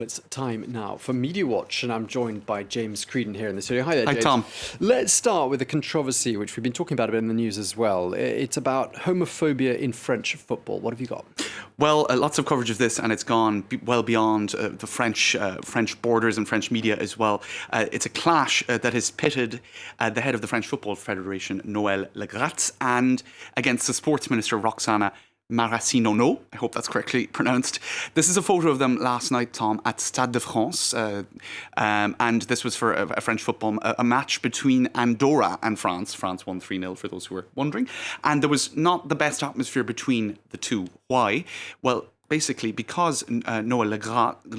It's time now for Media Watch, and I'm joined by James Creedon here in the studio. Hi there, Hi, James. Tom. Let's start with a controversy, which we've been talking about a bit in the news as well. It's about homophobia in French football. What have you got? Well, lots of coverage of this, and it's gone well beyond the French borders and French media as well. It's a clash that has pitted the head of the French Football Federation, Noël Le Graët, and against the sports minister, Roxana Maracineanu. I hope that's correctly pronounced. This is a photo of them last night, Tom, at Stade de France. And this was for a French football, a match between Andorra and France. France won 3-0, for those who were wondering. And there was not the best atmosphere between the two. Why? Well, basically because Noël Le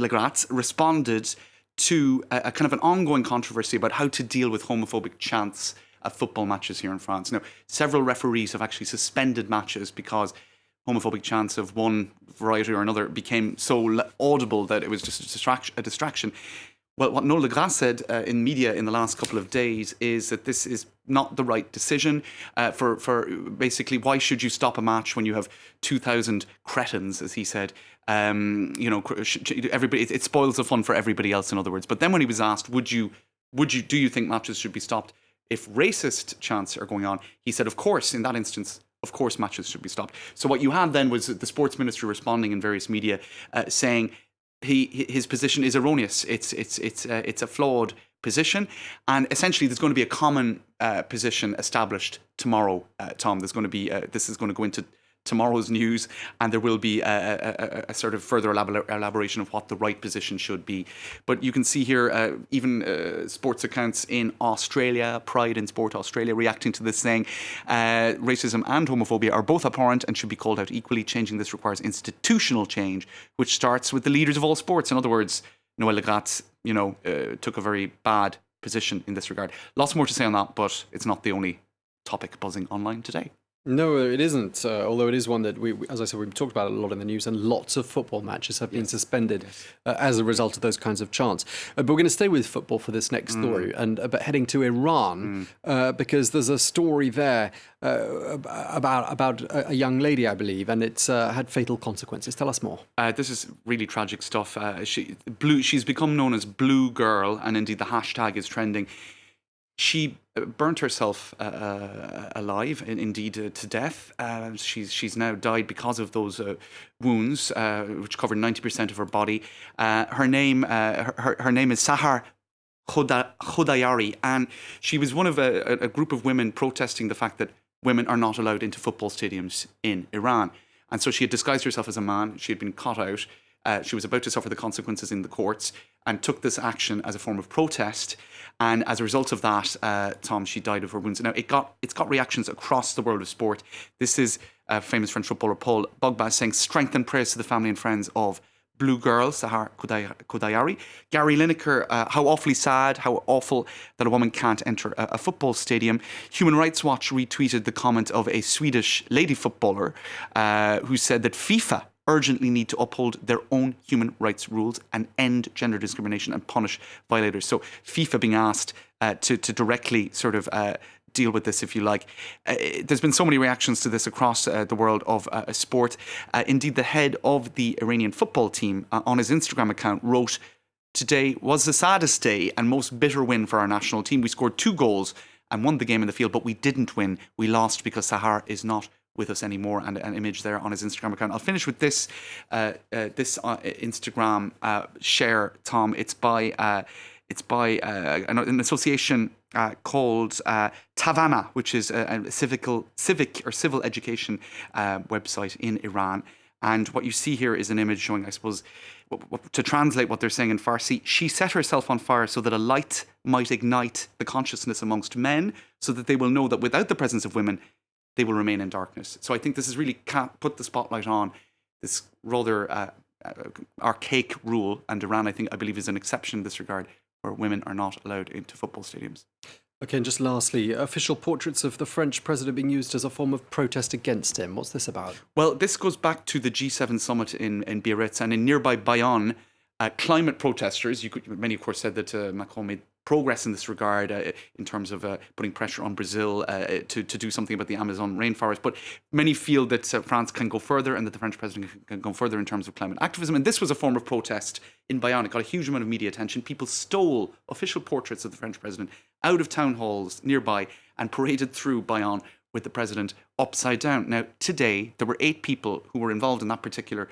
Graët responded to a kind of an ongoing controversy about how to deal with homophobic chants at football matches here in France. Now, several referees have actually suspended matches because homophobic chants of one variety or another became so audible that it was just a distraction. Well, what Noël Le Graët said in media in the last couple of days is that this is not the right decision for basically, why should you stop a match when you have 2,000 cretins, as he said. Everybody, it spoils the fun for everybody else, in other words. But then when he was asked, do you think matches should be stopped if racist chants are going on? He said, of course, in that instance, of course, matches should be stopped. So what you had then was the sports minister responding in various media, saying his position is erroneous. It's a flawed position, and essentially there's going to be a common position established tomorrow. Tom, there's going to be this is going to go into tomorrow's news, and there will be a sort of further elaboration of what the right position should be. But you can see here even sports accounts in Australia, Pride in Sport Australia, reacting to this, saying racism and homophobia are both abhorrent and should be called out equally. Changing this requires institutional change, which starts with the leaders of all sports. In other words, Noël Le Graët, took a very bad position in this regard. Lots more to say on that, but it's not the only topic buzzing online today. No, it isn't. Although it is one that as I said, we've talked about a lot in the news, and lots of football matches have been suspended as a result of those kinds of chants. But we're going to stay with football for this next story, but heading to Iran because there's a story there about a young lady, I believe, and it's had fatal consequences. Tell us more. This is really tragic stuff. She's become known as Blue Girl, and indeed the hashtag is trending. She burnt herself alive, indeed to death. She's now died because of those wounds, which covered 90% of her body. Her name is Sahar Khodayari, and she was one of a group of women protesting the fact that women are not allowed into football stadiums in Iran. And so she had disguised herself as a man. She had been caught out. She was about to suffer the consequences in the courts and took this action as a form of protest. And as a result of that, Tom, she died of her wounds. Now, it's got reactions across the world of sport. This is famous French footballer Paul Pogba saying, strength and praise to the family and friends of Blue Girl, Sahar Khodayari. Gary Lineker, how awfully sad, how awful that a woman can't enter a football stadium. Human Rights Watch retweeted the comment of a Swedish lady footballer who said that FIFA urgently need to uphold their own human rights rules and end gender discrimination and punish violators. So FIFA being asked to directly sort of deal with this, if you like. There's been so many reactions to this across the world of sport. Indeed, the head of the Iranian football team on his Instagram account wrote, "Today was the saddest day and most bitter win for our national team. We scored 2 goals and won the game in the field, but we didn't win. We lost because Sahar is not with us anymore," and an image there on his Instagram account. I'll finish with this Instagram share, Tom. It's by an association called Tavana, which is a civic or civil education website in Iran. And what you see here is an image showing, I suppose, to translate what they're saying in Farsi, she set herself on fire so that a light might ignite the consciousness amongst men, so that they will know that without the presence of women, they will remain in darkness. So I think this has really put the spotlight on this rather archaic rule, and Iran, I believe, is an exception in this regard, where women are not allowed into football stadiums. Okay, and just lastly, official portraits of the French president being used as a form of protest against him. What's this about? Well, this goes back to the G7 summit in Biarritz, and in nearby Bayonne, Climate protesters, many of course said that Macron made progress in this regard in terms of putting pressure on Brazil to do something about the Amazon rainforest. But many feel that France can go further and that the French president can go further in terms of climate activism. And this was a form of protest in Bayonne. It got a huge amount of media attention. People stole official portraits of the French president out of town halls nearby and paraded through Bayonne with the president upside down. Now, today, there were 8 people who were involved in that particular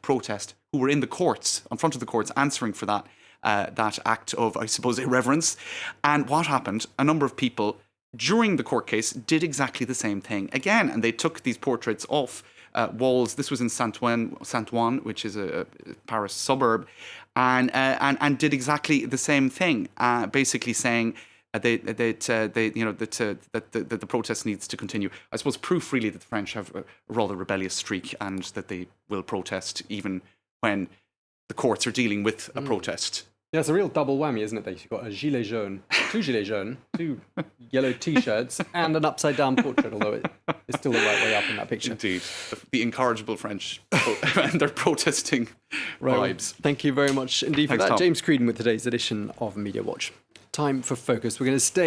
protest who were in the courts, in front of the courts, answering for that act of, I suppose, irreverence. And what happened? A number of people during the court case did exactly the same thing again, and they took these portraits off walls. This was in Saint-Ouen, which is a Paris suburb, and did exactly the same thing, basically saying that the protest needs to continue. I suppose proof really that the French have a rather rebellious streak and that they will protest even when the courts are dealing with a protest. Yeah, it's a real double whammy, isn't it? That you've got a gilet jaune, 2 gilets jaunes, 2 yellow T-shirts, and an upside-down portrait, although it's still the right way up in that picture. Indeed. The incorrigible French and their protesting vibes. Thank you very much indeed for Thanks, that. Tom. James Creedon with today's edition of Media Watch. Time for Focus. We're going to stay